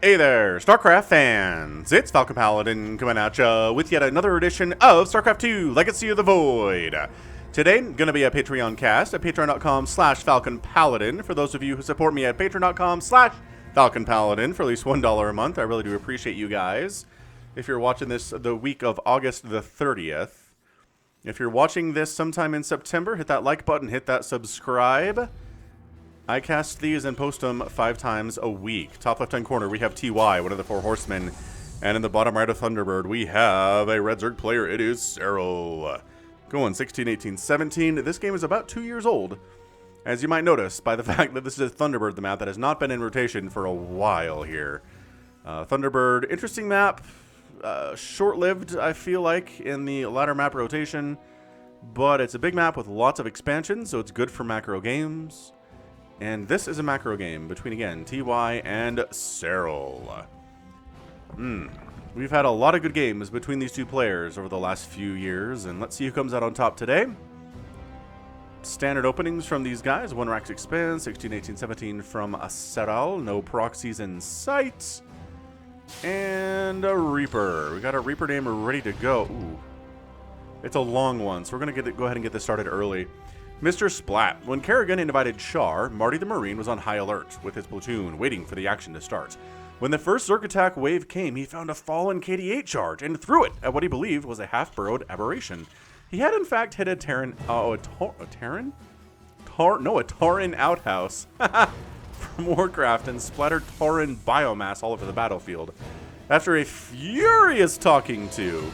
Hey there, StarCraft fans! It's Falcon Paladin coming at ya with yet another edition of StarCraft 2 Legacy of the Void. Today, gonna be a Patreon cast at patreon.com/FalconPaladin. For those of you who support me at patreon.com/FalconPaladin for at least $1 a month, I really do appreciate you guys. If you're watching this the week of August the 30th, if you're watching this sometime in September, hit that like button, hit that subscribe. I cast these and post them 5 times a week. Top left-hand corner, we have TY, one of the 4 horsemen. And in the bottom right of Thunderbird, we have a Red Zerg player. It is Serral. Going 16, 18, 17. This game is about 2 years old, as you might notice by the fact that this is Thunderbird, the map that has not been in rotation for a while here. Thunderbird, interesting map. Short-lived, I feel like, in the latter map rotation. But it's a big map with lots of expansions, so it's good for macro games. And this is a macro game between, again, TY and Serral. We've had a lot of good games between these two players over the last few years, and let's see who comes out on top today. Standard openings from these guys. 1 Rax Expand, 16, 18, 17 from a Serral. No proxies in sight. And a Reaper. We got a Reaper name ready to go. Ooh. It's a long one, so we're going to go ahead and get this started early. Mr. Splat. When Kerrigan invited Char, Marty the Marine was on high alert with his platoon, waiting for the action to start. When the first Zerg attack wave came, he found a fallen KD-8 charge and threw it at what he believed was a half-burrowed aberration. He had in fact hit a Terran... a Terran? A Tauren outhouse from Warcraft and splattered Tauren biomass all over the battlefield. After a furious talking to...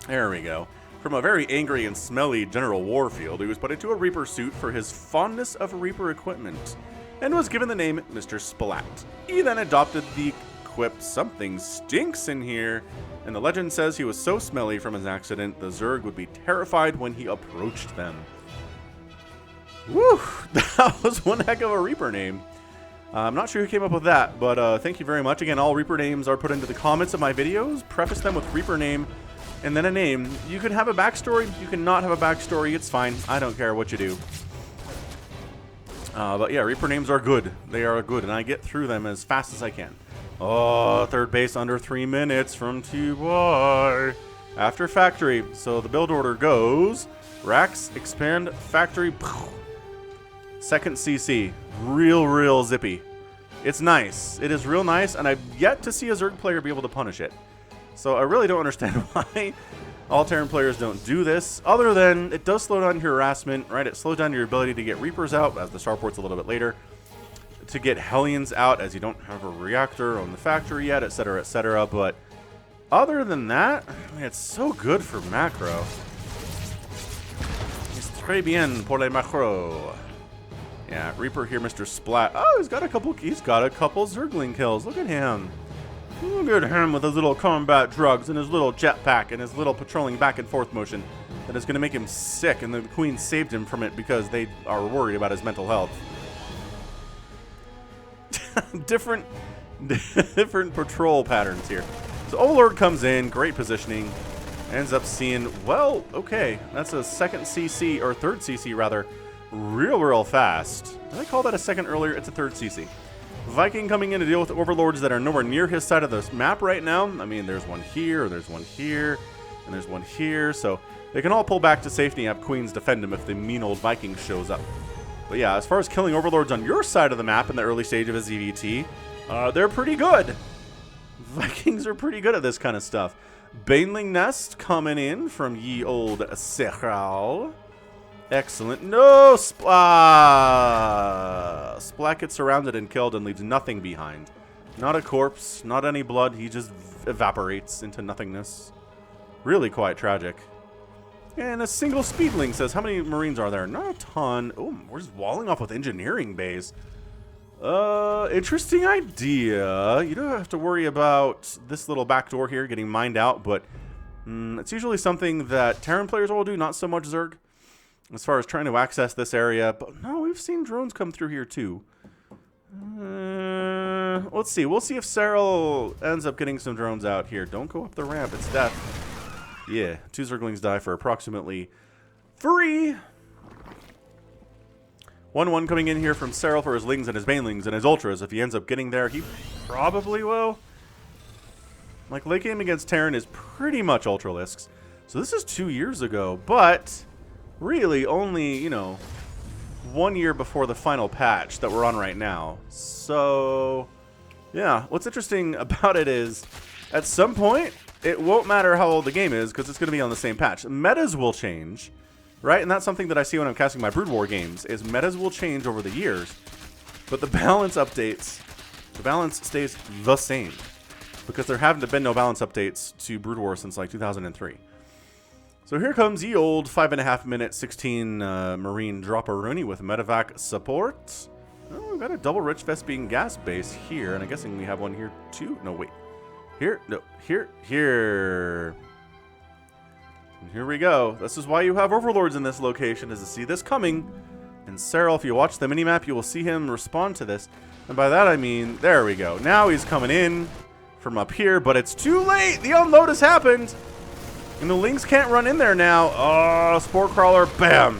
There we go. From a very angry and smelly General Warfield, he was put into a Reaper suit for his fondness of Reaper equipment, and was given the name Mr. Splat. He then adopted the quip, "Something stinks in here," and the legend says he was so smelly from his accident, the Zerg would be terrified when he approached them. Woo! That was one heck of a Reaper name. I'm not sure who came up with that, but thank you very much. Again, all Reaper names are put into the comments of my videos. Preface them with Reaper name, and then a name. You can have a backstory, you can not have a backstory, it's fine. I don't care what you do. But yeah, Reaper names are good. They are good, and I get through them as fast as I can. Oh, third base under 3 minutes from TY. After factory. So the build order goes Rax, Expand, Factory, second CC. Real zippy. It's nice. It is real nice, and I've yet to see a Zerg player be able to punish it. So I really don't understand why all Terran players don't do this, other than it does slow down your harassment, right? It slows down your ability to get Reapers out, as the starport's a little bit later, to get Hellions out, as you don't have a reactor on the factory yet, etc., but other than that, I mean, it's so good for macro. It's très bien pour les macro. Yeah, Reaper here, Mr. Splat. Oh, he's got a couple Zergling kills. Look at him. Look at him with his little combat drugs and his little jetpack and his little patrolling back and forth motion that is going to make him sick, and the Queen saved him from it because they are worried about his mental health. different patrol patterns here. So Overlord comes in, great positioning, ends up seeing, well, okay, that's a second CC, or third CC rather, real fast. Did I call that a second earlier? It's a third CC. Viking coming in to deal with overlords that are nowhere near his side of this map right now. I mean, there's one here, there's one here, and there's one here. So they can all pull back to safety and have Queens defend him if the mean old Viking shows up. But yeah, as far as killing overlords on your side of the map in the early stage of a ZVT, they're pretty good. Vikings are pretty good at this kind of stuff. Baneling Nest coming in from ye old Serral. Excellent. No! Splat gets surrounded and killed and leaves nothing behind. Not a corpse, not any blood. He just evaporates into nothingness. Really quite tragic. And a single Speedling says, how many Marines are there? Not a ton. Oh, we're just walling off with engineering bays. Interesting idea. You don't have to worry about this little back door here getting mined out, but it's usually something that Terran players will do, not so much Zerg, as far as trying to access this area. But no, we've seen drones come through here too. Let's see. We'll see if Serral ends up getting some drones out here. Don't go up the ramp. It's death. Yeah, 2 Zerglings die for approximately 3. 1-1 coming in here from Serral for his Lings and his Banelings and his Ultras. If he ends up getting there, he probably will. Like, late game against Terran is pretty much Ultralisks. So this is 2 years ago, but really only, you know, 1 year before the final patch that we're on right now. So, yeah, what's interesting about it is, at some point, it won't matter how old the game is, because it's going to be on the same patch. Metas will change, right? And that's something that I see when I'm casting my Brood War games, is metas will change over the years, but the balance updates, the balance stays the same, because there haven't been no balance updates to Brood War since like 2003. So here comes the old 5.5 minute 16 Marine Dropperoonie with Medevac support. Oh, we've got a double Rich Vespine gas base here, and I'm guessing we have one here too. No, wait. Here? No. Here. And here we go. This is why you have Overlords in this location, is to see this coming. And Serral, if you watch the minimap, you will see him respond to this. And by that I mean, there we go. Now he's coming in from up here, but it's too late! The unload has happened! And the Lings can't run in there now. Oh, Spore Crawler, bam!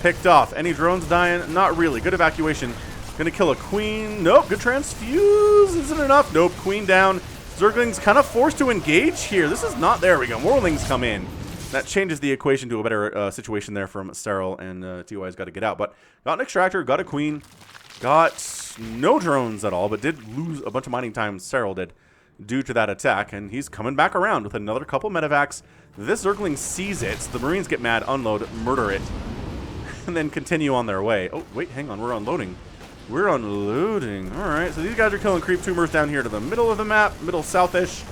Picked off. Any drones dying? Not really. Good evacuation. Gonna kill a Queen. Nope, good transfuse. Isn't enough? Nope, Queen down. Zerglings kind of forced to engage here. This is not... There we go. More Lings come in. That changes the equation to a better situation there from Serral, and TY's got to get out. But got an Extractor, got a Queen, got no drones at all, but did lose a bunch of mining time, Serral did, due to that attack. And he's coming back around with another couple medevacs. This Zergling sees it. The Marines get mad, unload, murder it, and then continue on their way. Oh, wait, hang on. We're unloading. We're unloading. All right, so these guys are killing creep tumors down here to the middle of the map, middle southish.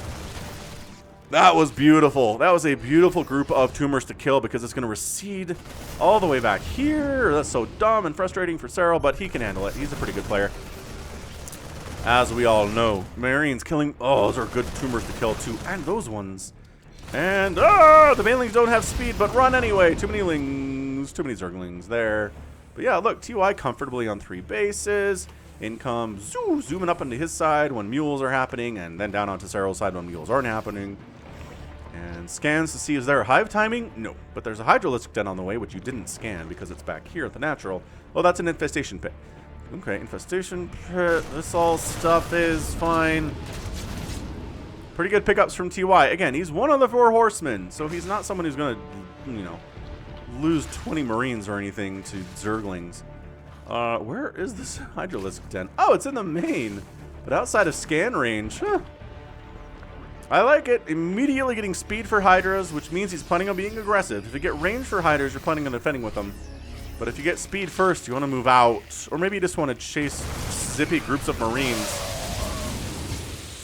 That was beautiful. That was a beautiful group of tumors to kill, because it's going to recede all the way back here. That's so dumb and frustrating for Serral, but he can handle it. He's a pretty good player, as we all know. Marines killing... Oh, those are good tumors to kill, too. And those ones. And, the Banelings don't have speed, but run anyway. Too many Lings. Too many Zerglings there. But yeah, look, TY comfortably on 3 bases. In comes zooming up into his side when mules are happening, and then down onto Serral's side when mules aren't happening. And scans to see, is there a hive timing? No. But there's a Hydralisk den on the way, which you didn't scan because it's back here at the natural. Oh, that's an infestation pit. Okay, infestation pit. This all stuff is fine. Pretty good pickups from TY. Again, he's one of the 4 horsemen, so he's not someone who's going to, you know, lose 20 Marines or anything to Zerglings. Where is this Hydralisk den? Oh, it's in the main, but outside of scan range. Huh. I like it. Immediately getting speed for Hydras, which means he's planning on being aggressive. If you get range for Hydras, you're planning on defending with them. But if you get speed first, you want to move out. Or maybe you just want to chase zippy groups of Marines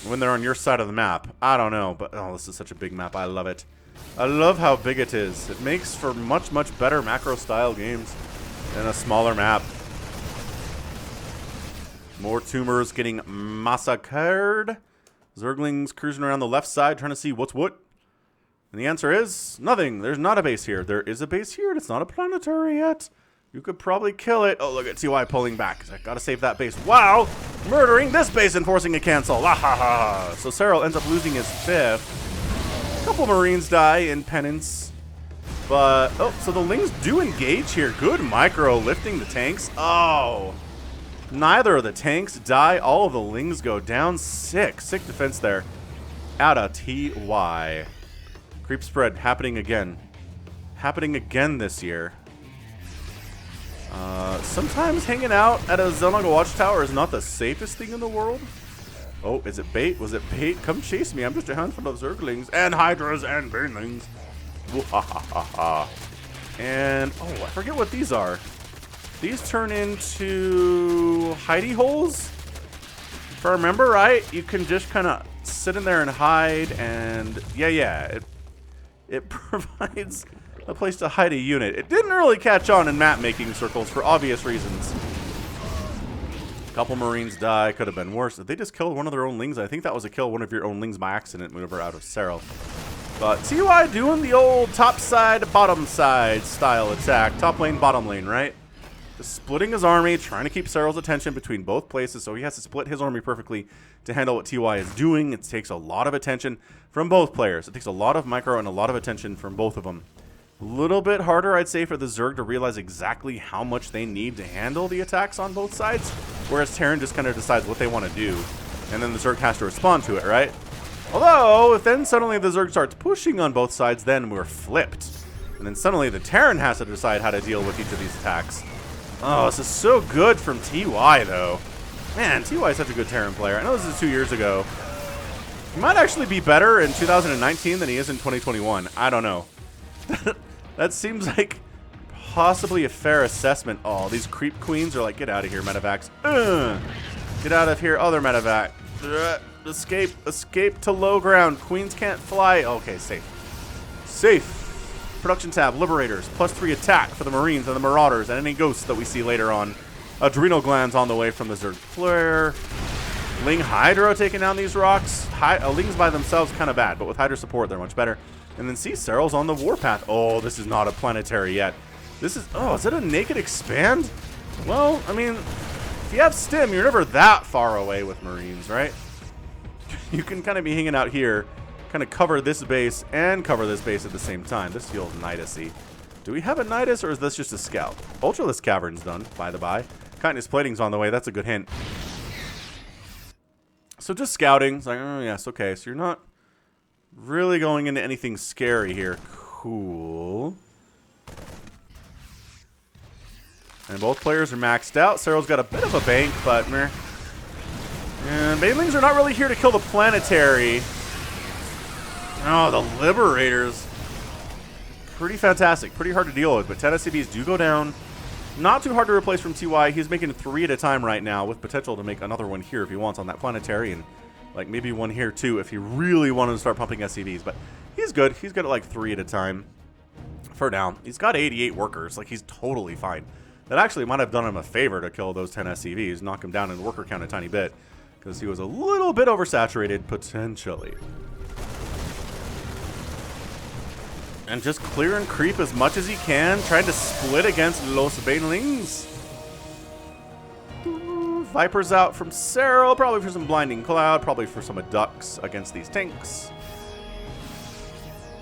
when they're on your side of the map. I don't know, but oh, this is such a big map. I love it. I love how big it is. It makes for much, much better macro-style games than a smaller map. More tumors getting massacred. Zerglings cruising around the left side trying to see what's what. And the answer is nothing. There's not a base here. There is a base here, and it's not a planetary yet. You could probably kill it. Oh, look at TY pulling back. I gotta save that base. Wow! Murdering this base and forcing a cancel. La ha ha! So Serral ends up losing his 5th. A couple Marines die in penance. But, oh, so the Lings do engage here. Good micro lifting the tanks. Oh! Neither of the tanks die. All of the Lings go down. Sick defense there. Out of TY. Creep spread happening again. Happening again this year. Sometimes hanging out at a Xel'Naga watchtower is not the safest thing in the world. Oh, is it bait? Was it bait? Come chase me. I'm just a handful of Zerglings and Hydras and Banelings. And, oh, I forget what these are. These turn into hidey holes. If I remember right, you can just kind of sit in there and hide, and yeah, it provides a place to hide a unit. It didn't really catch on in map making circles for obvious reasons. A couple Marines die. Could have been worse. Did they just kill one of their own Lings? I think that was a kill one of your own Lings by accident whenever out of Serral. But TY doing the old top side, bottom side style attack. Top lane, bottom lane, right? Just splitting his army, trying to keep Serral's attention between both places, so he has to split his army perfectly to handle what TY is doing. It takes a lot of attention from both players. It takes a lot of micro and a lot of attention from both of them. A little bit harder, I'd say, for the Zerg to realize exactly how much they need to handle the attacks on both sides, whereas Terran just kind of decides what they want to do, and then the Zerg has to respond to it, right? Although, if then suddenly the Zerg starts pushing on both sides, then we're flipped. And then suddenly the Terran has to decide how to deal with each of these attacks. Oh, this is so good from TY, though. Man, TY is such a good Terran player. I know this is 2 years ago. He might actually be better in 2019 than he is in 2021. I don't know. That seems like possibly a fair assessment. Oh, these creep queens are like, get out of here, medevacs. Get out of here, other medevac. Escape. Escape to low ground. Queens can't fly. Okay, safe. Safe. Production tab, Liberators, +3 attack for the Marines and the Marauders and any ghosts that we see later on. Adrenal glands on the way from the Zerg Flare. Ling Hydra taking down these rocks. Lings by themselves kind of bad, but with Hydra support, they're much better. And then see, Serral's on the warpath. Oh, this is not a planetary yet. This is, oh, is it a naked expand? Well, I mean, if you have stim, you're never that far away with Marines, right? You can kind of be hanging out here, kind of cover this base and cover this base at the same time. This feels Nidus-y. Do we have a Nidus, or is this just a scout? Ultralisk Cavern's done, by the by. Chitinous Plating's on the way. That's a good hint. So just scouting. It's like, oh, yes, okay. So you're not really going into anything scary here. Cool. And both players are maxed out. Serral's got a bit of a bank, but meh. And Banelings are not really here to kill the planetary. Oh, the Liberators. Pretty fantastic. Pretty hard to deal with, but 10 SCVs do go down. Not too hard to replace from TY. He's making 3 at a time right now, with potential to make another one here if he wants on that planetary, and like maybe one here too if he really wanted to start pumping SCVs. But he's good. He's good at like 3 at a time for now. He's got 88 workers. Like, he's totally fine. That actually might have done him a favor to kill those 10 SCVs, knock him down in worker count a tiny bit, because he was a little bit oversaturated potentially. And just clear and creep as much as he can, trying to split against Los Banelings. Vipers out from Serral, probably for some Blinding Cloud, probably for some Abducts against these tanks.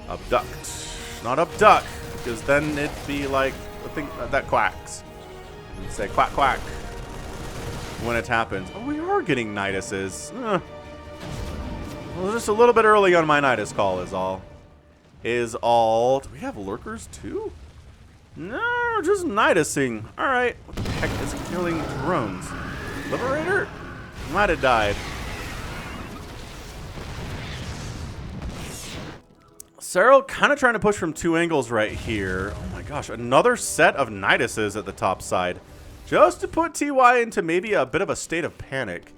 Abduct. Not abduct, because then it'd be like the thing that quacks. You'd say quack quack when it happens. Oh, we are getting Niduses. Well, just a little bit early on my Nidus call is all. Do we have lurkers too? No, just Nidusing. Alright. What the heck is killing drones? Liberator? Might have died. Serral kind of trying to push from 2 angles right here. Oh my gosh, another set of Niduses at the top side. Just to put TY into maybe a bit of a state of panic.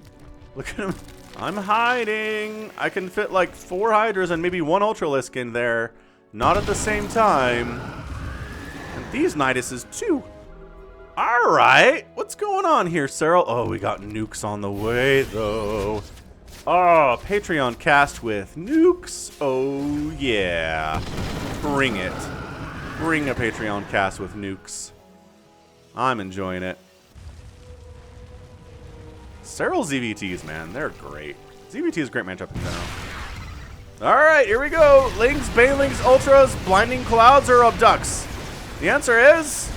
Look at him. I'm hiding. I can fit like 4 Hydras and maybe 1 Ultralisk in there. Not at the same time. And these Niduses too. Alright. What's going on here, Serral? Oh, we got nukes on the way though. Oh, Patreon cast with nukes. Oh yeah. Bring it. Bring a Patreon cast with nukes. I'm enjoying it. Serral ZVTs, man, they're great. ZVT is a great matchup in general. Alright, here we go. Lings, Banelings, Ultras, Blinding Clouds, or Abducts? The answer is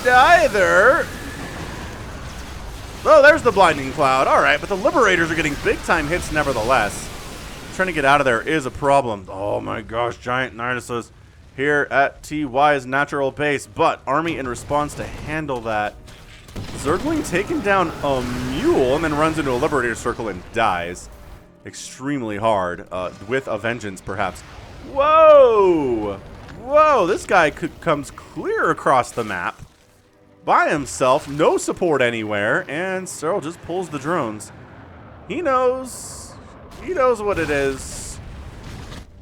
neither. Oh, there's the Blinding Cloud. Alright, but the Liberators are getting big-time hits nevertheless. Trying to get out of there is a problem. Oh my gosh, giant Niduses here at TY's natural base, but Army in response to handle that. Zergling taking down a mule and then runs into a Liberator circle and dies. Extremely hard, with a vengeance perhaps. Whoa! Whoa, this guy comes clear across the map by himself, no support anywhere, and Serral just pulls the drones. He knows what it is.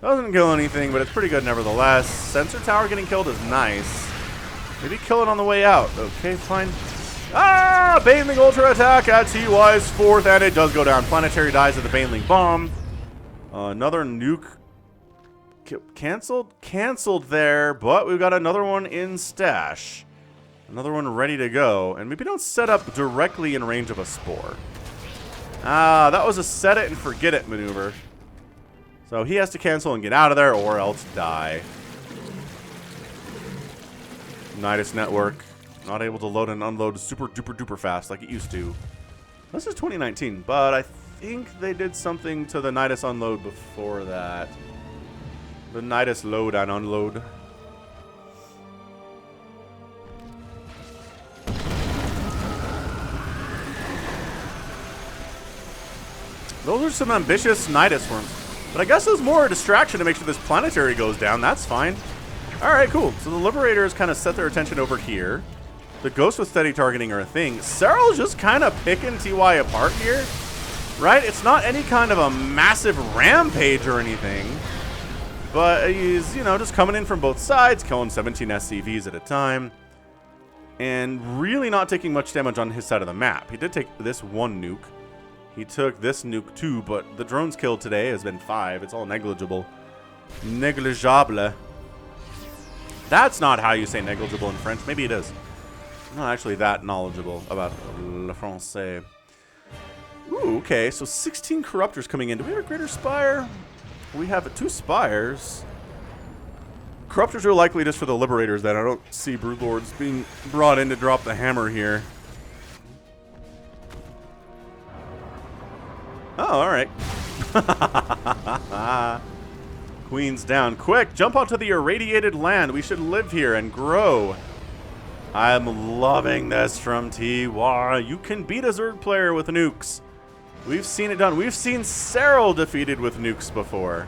Doesn't kill anything, but it's pretty good nevertheless. Sensor tower getting killed is nice. Maybe kill it on the way out. Okay, fine. Ah! Baneling Ultra attack at TY's 4th, and it does go down. Planetary dies at the Baneling bomb. Another nuke canceled there, but we've got another one in stash. Another one ready to go, and maybe don't set up directly in range of a spore. Ah, that was a set it and forget it maneuver. So he has to cancel and get out of there, or else die. Nidus network. Not able to load and unload super duper duper fast like it used to. This is 2019, but I think they did something to the Nidus unload before that. The Nidus load and unload. Those are some ambitious Nidus forms. But I guess it was more a distraction to make sure this planetary goes down. That's fine. Alright, cool. So the Liberators kind of set their attention over here. The Ghosts with steady targeting are a thing. Serral's just kind of picking TY apart here. Right? It's not any kind of a massive rampage or anything. But he's, you know, just coming in from both sides, killing 17 SCVs at a time. And really not taking much damage on his side of the map. He did take this one nuke. He took this nuke too, but the drones killed today has been 5. It's all negligible. Negligible. That's not how you say negligible in French. Maybe it is. I'm not actually that knowledgeable about le français. Ooh, okay. So 16 Corruptors coming in. Do we have a Greater Spire? We have 2 Spires. Corruptors are likely just for the Liberators then. I don't see Broodlords being brought in to drop the hammer here. Oh, alright. Queen's down. Quick, jump onto the irradiated land. We should live here and grow. I'm loving this from TY. You can beat a Zerg player with nukes. We've seen it done. We've seen Serral defeated with nukes before.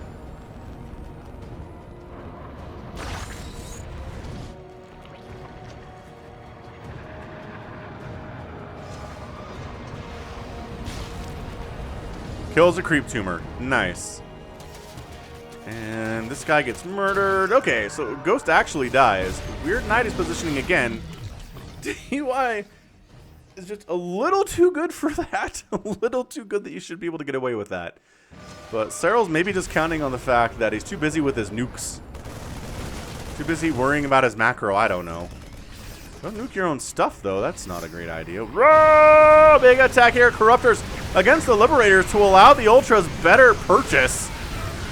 Kills a creep tumor. Nice. And this guy gets murdered. Okay, so Ghost actually dies. Weird Knight is positioning again. TY is just a little too good for that. A little too good that you should be able to get away with that. But Serral's maybe just counting on the fact that he's too busy with his nukes. Too busy worrying about his macro. I don't know. Don't nuke your own stuff, though. That's not a great idea. Whoa! Big attack here. Corruptors against the Liberators to allow the Ultras better purchase.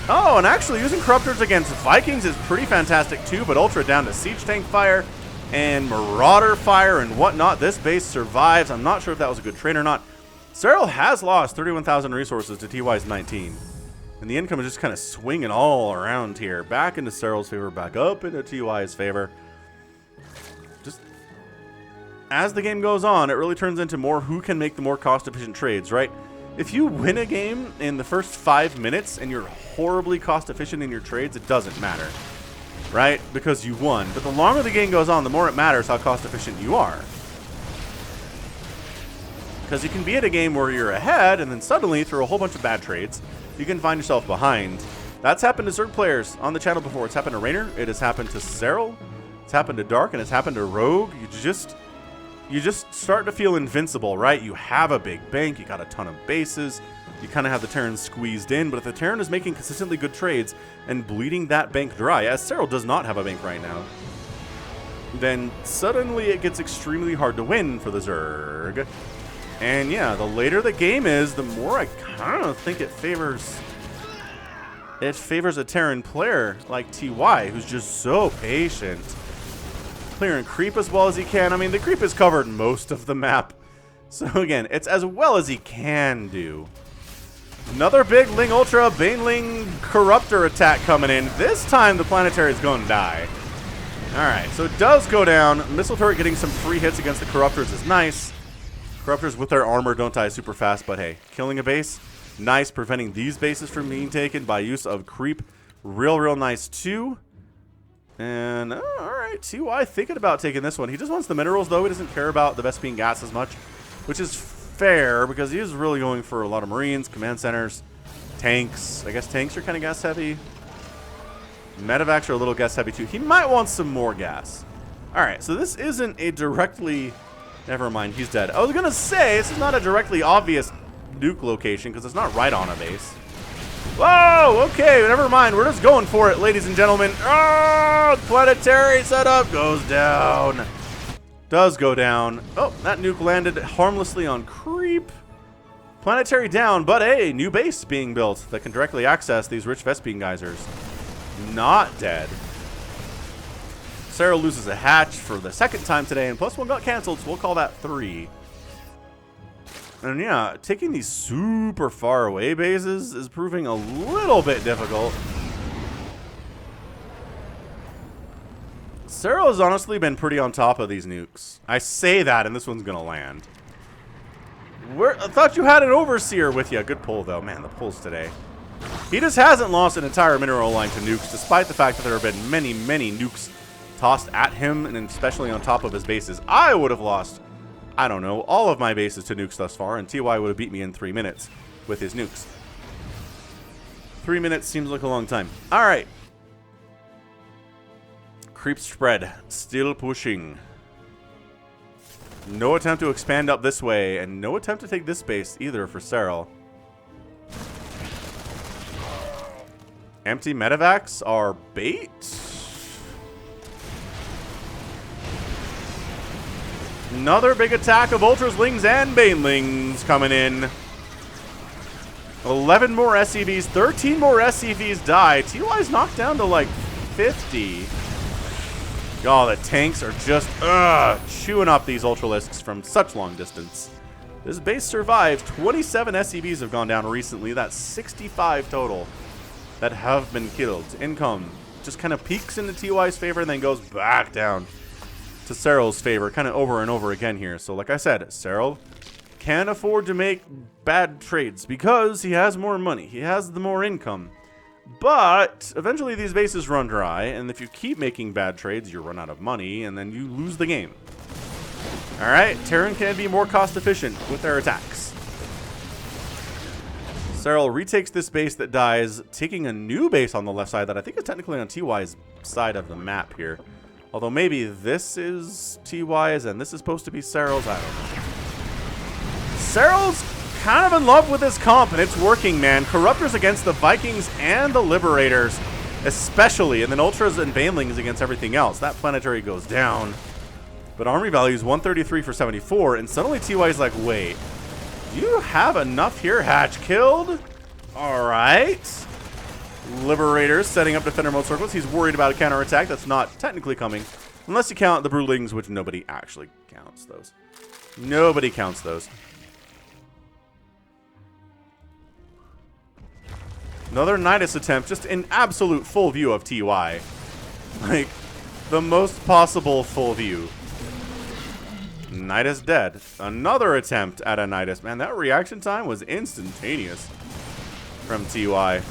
Oh, and actually using Corruptors against Vikings is pretty fantastic, too. But Ultra down to Siege Tank fire and Marauder fire and whatnot. This base survives. I'm not sure if that was a good trade or not. Serral has lost 31,000 resources to TY's 19. And the income is just kind of swinging all around here. Back into Serral's favor, back up into TY's favor. As the game goes on, it really turns into more who can make the more cost-efficient trades, right? If you win a game in the first 5 minutes and you're horribly cost-efficient in your trades, it doesn't matter, right? Because you won. But the longer the game goes on, the more it matters how cost-efficient you are. Because you can be at a game where you're ahead, and then suddenly, through a whole bunch of bad trades, you can find yourself behind. That's happened to Zerg players on the channel before. It's happened to Raynor, it has happened to Serral, it's happened to Dark, and it's happened to Rogue. You just start to feel invincible, right? You have a big bank, you got a ton of bases, you kind of have the Terrans squeezed in, but if the Terran is making consistently good trades and bleeding that bank dry, as Serral does not have a bank right now, then suddenly it gets extremely hard to win for the Zerg. And yeah, the later the game is, the more I kind of think it favors a Terran player like TY, who's just so patient. Clearing creep as well as he can. I mean, the creep has covered most of the map. So again, it's as well as he can do. Another big Ling Ultra Baneling Corruptor attack coming in. This time the planetary is going to die. Alright, so it does go down. Missile turret getting some free hits against the Corruptors is nice. Corruptors with their armor don't die super fast, but hey, killing a base, nice. Preventing these bases from being taken by use of creep, real nice too. And, alright, TY thinking about taking this one. He just wants the minerals, though. He doesn't care about the Vespene gas as much, which is fair, because he is really going for a lot of Marines, command centers, tanks. I guess tanks are kind of gas-heavy. Medevacs are a little gas-heavy, too. He might want some more gas. Alright, so this isn't a directly... Never mind, he's dead. I was going to say, this is not a directly obvious nuke location, because it's not right on a base. Whoa, okay, never mind. We're just going for it, ladies and gentlemen. Oh, planetary setup goes down. Does go down. Oh, that nuke landed harmlessly on creep. Planetary down, but a new base being built that can directly access these rich Vespene geysers. Not dead. Serral loses a hatch for the second time today, and +1 got canceled, so we'll call that 3. And yeah, taking these super far away bases is proving a little bit difficult. Serral has honestly been pretty on top of these nukes. I say that, and this one's going to land. I thought you had an overseer with you. Good pull, though. Man, the pulls today. He just hasn't lost an entire mineral line to nukes, despite the fact that there have been many, many nukes tossed at him, and especially on top of his bases. I would have lost, I don't know, all of my bases to nukes thus far, and TY would have beat me in 3 minutes with his nukes. 3 minutes seems like a long time. All right. Creep spread. Still pushing. No attempt to expand up this way, and no attempt to take this base either for Serral. Empty medevacs are bait. Another big attack of Ultras, Lings, and Banelings coming in. 11 more SCVs, 13 more SCVs die. TY's knocked down to like 50. Oh, the tanks are just chewing up these Ultralisks from such long distance. This base survived. 27 SCVs have gone down recently. That's 65 total that have been killed. Income just kind of peaks into TY's favor and then goes back down to Serral's favor, kind of over and over again here. So like I said, Serral can afford to make bad trades because he has more money. He has the more income. But eventually these bases run dry, and if you keep making bad trades, you run out of money, and then you lose the game. Alright, Terran can be more cost efficient with their attacks. Serral retakes this base that dies, taking a new base on the left side that I think is technically on TY's side of the map here. Although maybe this is TY's and this is supposed to be Serral's, I don't know. Serral's kind of in love with this comp, and it's working, man. Corruptors against the Vikings and the Liberators, especially, and then Ultras and Banelings against everything else. That planetary goes down. But army value is 133 for 74, and suddenly TY's like, wait, do you have enough here? Hatch killed? Alright. Liberators setting up defender mode circles. He's worried about a counterattack that's not technically coming, unless you count the Broodlings, which nobody actually counts those. Nobody counts those. Another Nidus attempt, just in absolute full view of TY. Like, the most possible full view. Nidus dead. Another attempt at a Nidus. Man, that reaction time was instantaneous from TY.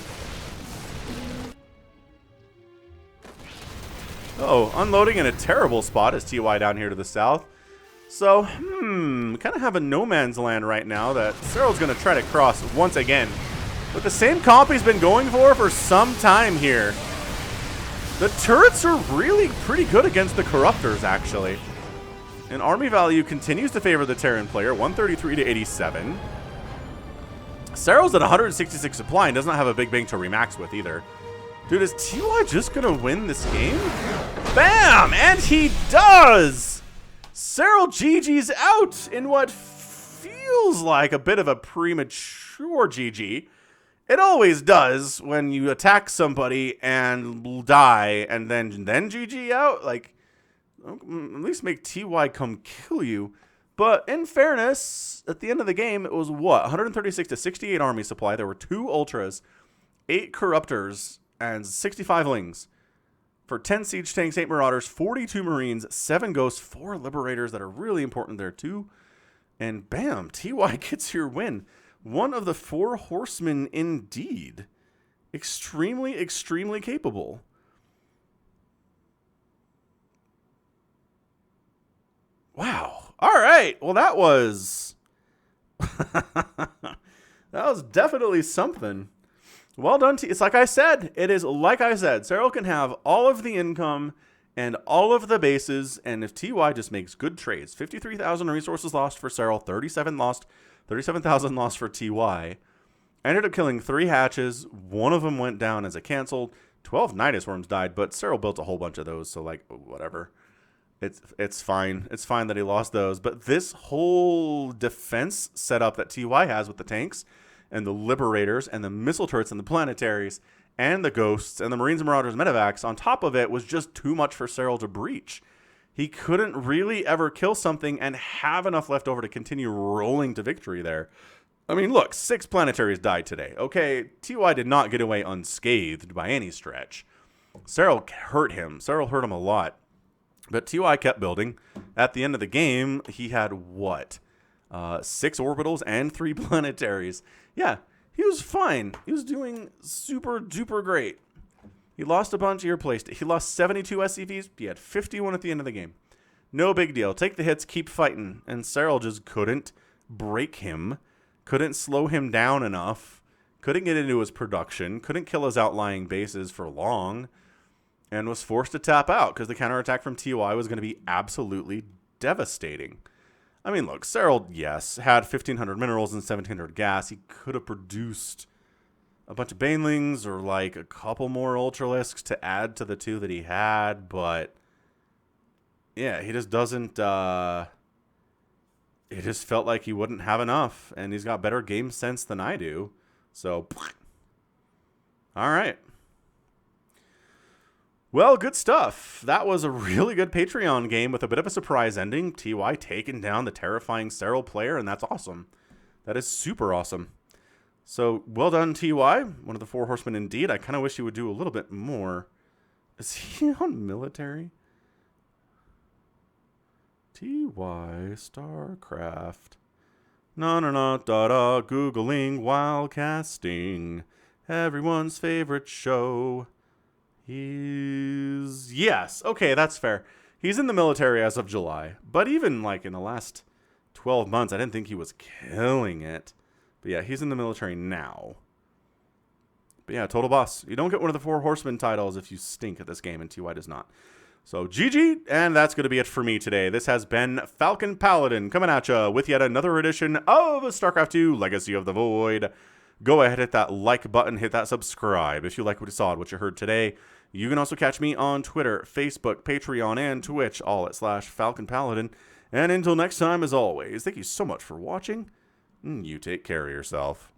Oh, unloading in a terrible spot is TY down here to the south. So, kind of have a no man's land right now that Serral's going to try to cross once again. With the same comp he's been going for some time here. The turrets are really pretty good against the Corruptors, actually. And army value continues to favor the Terran player, 133 to 87. Serral's at 166 supply and doesn't have a big bang to remax with either. Dude, is TY just going to win this game? Bam! And he does! Serral GG's out in what feels like a bit of a premature GG. It always does when you attack somebody and die and then GG out. Like, at least make TY come kill you. But in fairness, at the end of the game, it was what? 136 to 68 army supply. There were 2 Ultras, 8 Corruptors, and 65 Lings. For 10 Siege Tanks, 8 Marauders, 42 Marines, 7 Ghosts, 4 Liberators that are really important there too. And bam, TY gets your win. One of the 4 horsemen indeed. Extremely, extremely capable. Wow. All right. Well, that was... that was definitely something. Well done. It's like I said. It is like I said. Serral can have all of the income and all of the bases. And if TY just makes good trades. 53,000 resources lost for Serral. 37,000 lost for TY. Ended up killing 3 hatches. One of them went down as a canceled. 12 Nidus Worms died, but Serral built a whole bunch of those, so like whatever. It's fine. It's fine that he lost those. But this whole defense setup that TY has with the tanks and the Liberators and the missile turrets and the planetaries and the Ghosts and the Marines and Marauders medevacs on top of it was just too much for Serral to breach. He couldn't really ever kill something and have enough left over to continue rolling to victory there. I mean, look, 6 planetaries died today. Okay, TY did not get away unscathed by any stretch. Serral hurt him. Serral hurt him a lot. But TY kept building. At the end of the game, he had what? 6 orbitals and 3 planetaries. Yeah, he was fine. He was doing super duper great. He lost a bunch of your playstyle. He lost 72 SCVs. He had 51 at the end of the game. No big deal. Take the hits, keep fighting. And Serral just couldn't break him. Couldn't slow him down enough. Couldn't get into his production. Couldn't kill his outlying bases for long. And was forced to tap out because the counterattack from TY was going to be absolutely devastating. I mean, look, Serral, yes, had 1,500 minerals and 1,700 gas. He could have produced a bunch of Banelings or like a couple more Ultralisks to add to the 2 that he had. But yeah, he just doesn't... It just felt like he wouldn't have enough. And he's got better game sense than I do. So, all right. Well, good stuff. That was a really good Patreon game with a bit of a surprise ending. TY taking down the terrifying Serral player, and that's awesome. That is super awesome. So, well done, TY. One of the 4 horsemen indeed. I kind of wish he would do a little bit more. Is he on military? TY StarCraft. Da-da-da-da-da, Googling while casting. Everyone's favorite show. Yes, okay, that's fair. He's in the military as of July. But even, like, in the last 12 months, I didn't think he was killing it. But yeah, he's in the military now. But yeah, total boss. You don't get one of the 4 horsemen titles if you stink at this game, and TY does not. So GG, and that's going to be it for me today. This has been Falcon Paladin coming at you with yet another edition of StarCraft 2 Legacy of the Void. Go ahead, hit that like button, hit that subscribe if you like what you saw and what you heard today. You can also catch me on Twitter, Facebook, Patreon, and Twitch, all at /Falcon Paladin. And until next time, as always, thank you so much for watching. You take care of yourself.